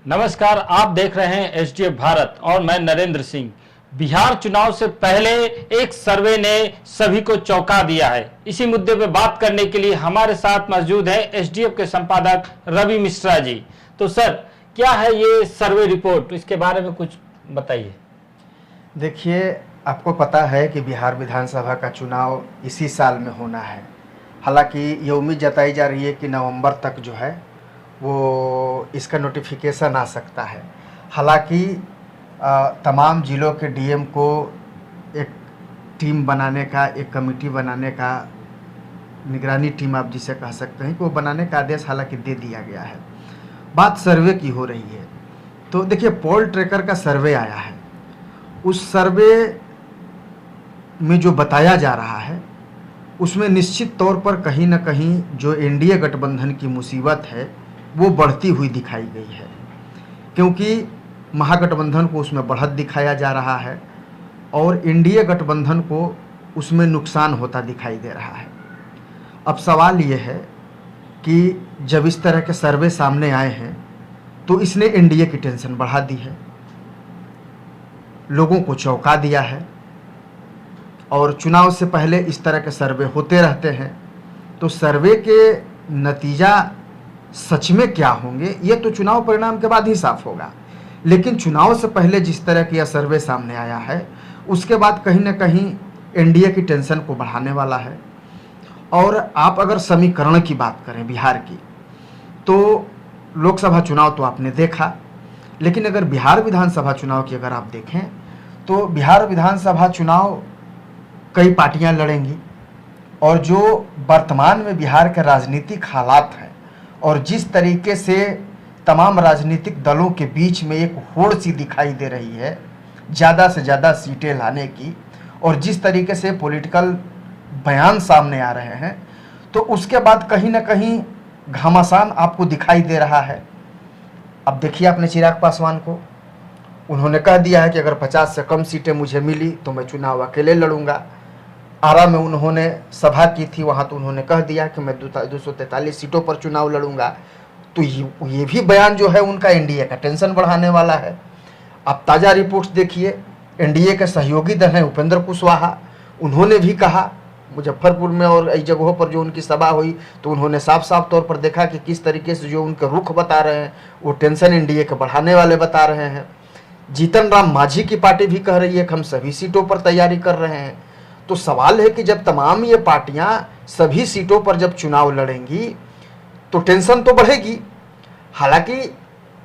नमस्कार, आप देख रहे हैं एचडीएफ भारत और मैं नरेंद्र सिंह। बिहार चुनाव से पहले एक सर्वे ने सभी को चौंका दिया है। इसी मुद्दे पे बात करने के लिए हमारे साथ मौजूद है एचडीएफ के संपादक रवि मिश्रा जी। तो सर, क्या है ये सर्वे रिपोर्ट, इसके बारे में कुछ बताइए। देखिए, आपको पता है कि बिहार विधानसभा का चुनाव इसी साल में होना है। हालांकि ये उम्मीद जताई जा रही है कि नवंबर तक जो है वो इसका नोटिफिकेशन आ सकता है। हालांकि तमाम ज़िलों के डीएम को एक टीम बनाने का, एक कमेटी बनाने का, निगरानी टीम आप जिसे कह सकते हैं, कि वो बनाने का आदेश हालांकि दे दिया गया है। बात सर्वे की हो रही है, तो देखिए पोल ट्रैकर का सर्वे आया है। उस सर्वे में जो बताया जा रहा है उसमें निश्चित तौर पर कहीं ना कहीं जो एनडीए गठबंधन की मुसीबत है वो बढ़ती हुई दिखाई गई है, क्योंकि महागठबंधन को उसमें बढ़त दिखाया जा रहा है और एनडीए गठबंधन को उसमें नुकसान होता दिखाई दे रहा है। अब सवाल ये है कि जब इस तरह के सर्वे सामने आए हैं तो इसने एनडीए की टेंशन बढ़ा दी है, लोगों को चौंका दिया है। और चुनाव से पहले इस तरह के सर्वे होते रहते हैं, तो सर्वे के नतीजा सच में क्या होंगे ये तो चुनाव परिणाम के बाद ही साफ होगा। लेकिन चुनाव से पहले जिस तरह की यह सर्वे सामने आया है उसके बाद कहीं ना कहीं एनडीए की टेंशन को बढ़ाने वाला है। और आप अगर समीकरण की बात करें बिहार की, तो लोकसभा चुनाव तो आपने देखा, लेकिन अगर बिहार विधानसभा चुनाव की अगर आप देखें तो बिहार विधानसभा चुनाव कई पार्टियां लड़ेंगी। और जो वर्तमान में बिहार के राजनीतिक हालात हैं और जिस तरीके से तमाम राजनीतिक दलों के बीच में एक होड़ सी दिखाई दे रही है ज़्यादा से ज़्यादा सीटें लाने की, और जिस तरीके से पॉलिटिकल बयान सामने आ रहे हैं, तो उसके बाद कहीं ना कहीं घमासान आपको दिखाई दे रहा है। अब देखिए आपने चिराग पासवान को, उन्होंने कह दिया है कि अगर 50 से कम सीटें मुझे मिली तो मैं चुनाव अकेले लड़ूंगा। आरा में उन्होंने सभा की थी, वहाँ तो उन्होंने कह दिया कि मैं 243 सीटों पर चुनाव लड़ूंगा। तो ये भी बयान जो है उनका एनडीए का टेंशन बढ़ाने वाला है। आप ताज़ा रिपोर्ट्स देखिए, एनडीए के सहयोगी दल हैं उपेंद्र कुशवाहा, उन्होंने भी कहा मुजफ्फरपुर में और कई जगहों पर जो उनकी सभा हुई, तो उन्होंने साफ साफ तौर पर देखा कि किस तरीके से जो उनके रुख बता रहे हैं वो टेंशन एनडीए के बढ़ाने वाले बता रहे हैं। जीतन राम मांझी की पार्टी भी कह रही है कि हम सभी सीटों पर तैयारी कर रहे हैं। तो सवाल है कि जब तमाम ये पार्टियां सभी सीटों पर जब चुनाव लड़ेंगी तो टेंशन तो बढ़ेगी। हालांकि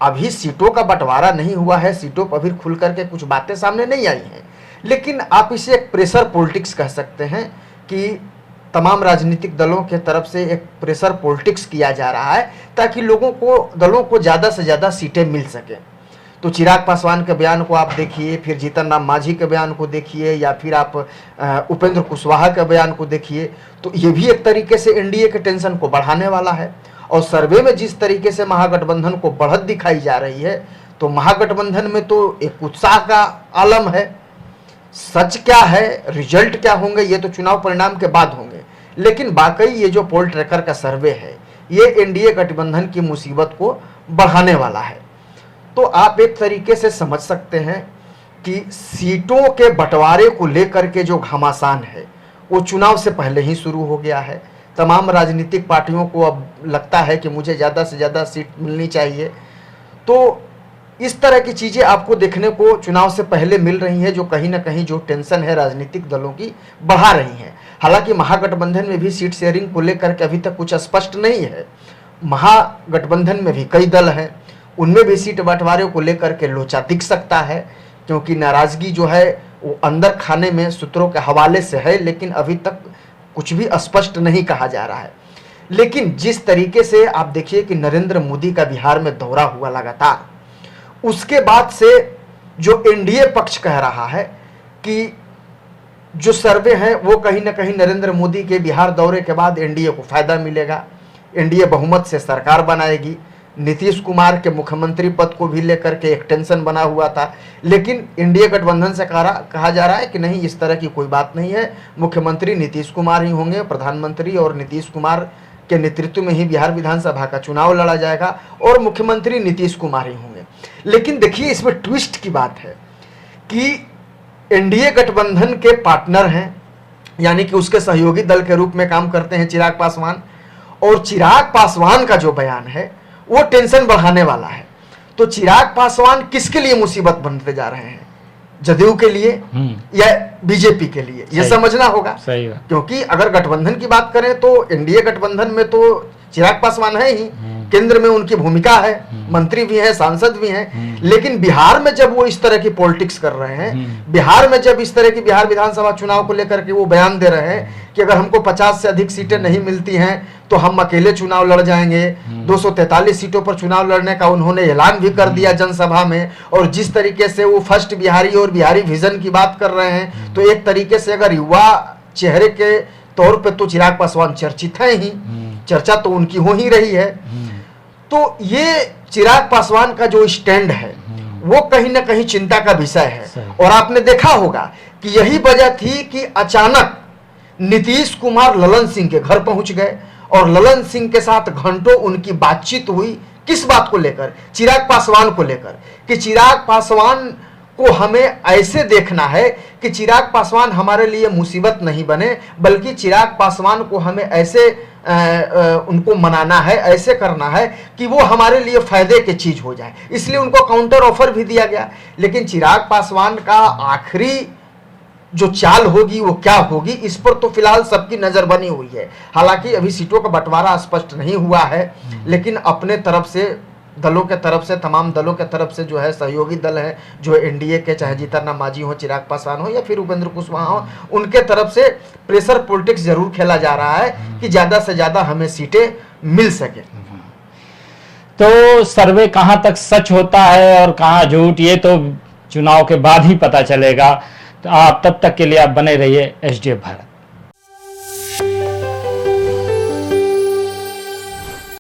अभी सीटों का बंटवारा नहीं हुआ है, सीटों पर भी खुल करके कुछ बातें सामने नहीं आई हैं, लेकिन आप इसे एक प्रेशर पॉलिटिक्स कह सकते हैं कि तमाम राजनीतिक दलों के तरफ से एक प्रेशर पॉलिटिक्स किया जा रहा है ताकि दलों को ज़्यादा से ज़्यादा सीटें मिल सकें। तो चिराग पासवान के बयान को आप देखिए, फिर जीतन राम मांझी के बयान को देखिए, या फिर आप उपेंद्र कुशवाहा के बयान को देखिए, तो ये भी एक तरीके से एनडीए के टेंशन को बढ़ाने वाला है। और सर्वे में जिस तरीके से महागठबंधन को बढ़त दिखाई जा रही है, तो महागठबंधन में तो एक उत्साह का आलम है। सच क्या है, रिजल्ट क्या होंगे, ये तो चुनाव परिणाम के बाद होंगे। लेकिन वाकई ये जो पोल ट्रैकर का सर्वे है ये एनडीए गठबंधन की मुसीबत को बढ़ाने वाला है। तो आप एक तरीके से समझ सकते हैं कि सीटों के बंटवारे को लेकर के जो घमासान है वो चुनाव से पहले ही शुरू हो गया है। तमाम राजनीतिक पार्टियों को अब लगता है कि मुझे ज़्यादा से ज़्यादा सीट मिलनी चाहिए। तो इस तरह की चीज़ें आपको देखने को चुनाव से पहले मिल रही हैं, जो कहीं ना कहीं जो टेंशन है राजनीतिक दलों की बढ़ा रही हैं। हालांकि महागठबंधन में भी सीट शेयरिंग को लेकर के अभी तक कुछ स्पष्ट नहीं है। महागठबंधन में भी कई दल हैं, उनमें भी सीट बंटवारे को लेकर के लोचा दिख सकता है, क्योंकि नाराजगी जो है वो अंदर खाने में सूत्रों के हवाले से है, लेकिन अभी तक कुछ भी स्पष्ट नहीं कहा जा रहा है। लेकिन जिस तरीके से आप देखिए कि नरेंद्र मोदी का बिहार में दौरा हुआ लगातार, उसके बाद से जो एनडीए पक्ष कह रहा है कि जो सर्वे है वो कहीं ना कहीं नरेंद्र मोदी के बिहार दौरे के बाद एनडीए को फायदा मिलेगा, एनडीए बहुमत से सरकार बनाएगी। नीतीश कुमार के मुख्यमंत्री पद को भी लेकर के एक टेंशन बना हुआ था, लेकिन एनडीए गठबंधन से कहा जा रहा है कि नहीं, इस तरह की कोई बात नहीं है, मुख्यमंत्री नीतीश कुमार ही होंगे, प्रधानमंत्री और नीतीश कुमार के नेतृत्व में ही बिहार विधानसभा का चुनाव लड़ा जाएगा और मुख्यमंत्री नीतीश कुमार ही होंगे। लेकिन देखिए इसमें ट्विस्ट की बात है कि एनडीए गठबंधन के पार्टनर हैं, यानी कि उसके सहयोगी दल के रूप में काम करते हैं चिराग पासवान, और चिराग पासवान का जो बयान है वो टेंशन बढ़ाने वाला है। तो चिराग पासवान किसके लिए मुसीबत बनते जा रहे हैं, जदयू के लिए या बीजेपी के लिए, ये समझना होगा। सही है। क्योंकि अगर गठबंधन की बात करें तो एनडीए गठबंधन में तो चिराग पासवान है ही, केंद्र में उनकी भूमिका है, मंत्री भी हैं, सांसद भी हैं, लेकिन बिहार में जब वो इस तरह की पॉलिटिक्स कर रहे हैं, बिहार में जब इस तरह की बिहार विधानसभा चुनाव को लेकर के वो बयान दे रहे हैं कि अगर हमको 50 से अधिक सीटें नहीं मिलती हैं तो हम अकेले चुनाव लड़ जाएंगे, 243 सीटों पर चुनाव लड़ने का उन्होंने ऐलान भी कर दिया जनसभा में, और जिस तरीके से वो फर्स्ट बिहारी और बिहारी विजन की बात कर रहे हैं, तो एक तरीके से अगर युवा चेहरे के तौर पे तो चिराग पासवान चर्चित है ही, चर्चा तो उनकी हो ही रही है। तो ये चिराग पासवान का जो स्टैंड है वो कहीं ना कहीं चिंता का विषय है। और आपने देखा होगा कि यही वजह थी कि अचानक नीतीश कुमार ललन सिंह के घर पहुंच गए और ललन सिंह के साथ घंटों उनकी बातचीत हुई। किस बात को लेकर? चिराग पासवान को लेकर, कि चिराग पासवान को हमें ऐसे देखना है कि चिराग पासवान हमारे लिए मुसीबत नहीं बने, बल्कि चिराग पासवान को हमें ऐसे उनको मनाना है, ऐसे करना है कि वो हमारे लिए फायदे की चीज हो जाए। इसलिए उनको काउंटर ऑफर भी दिया गया। लेकिन चिराग पासवान का आखिरी जो चाल होगी वो क्या होगी, इस पर तो फिलहाल सबकी नजर बनी हुई है। हालांकि अभी सीटों का बंटवारा स्पष्ट नहीं हुआ है, लेकिन अपने तरफ से, दलों के तरफ से, तमाम दलों के तरफ से जो है सहयोगी दल है, जो एनडीए के, चाहे जीतन राम मांझी हो, चिराग पासवान हो या फिर उपेंद्र कुशवाहा हो, उनके तरफ से प्रेशर पॉलिटिक्स जरूर खेला जा रहा है कि ज्यादा से ज्यादा हमें सीटें मिल सके। तो सर्वे कहां तक सच होता है और कहां झूठ, ये तो चुनाव के बाद ही पता चलेगा। तो आप तब तक के लिए आप बने रहिए एसडीएफ भारत।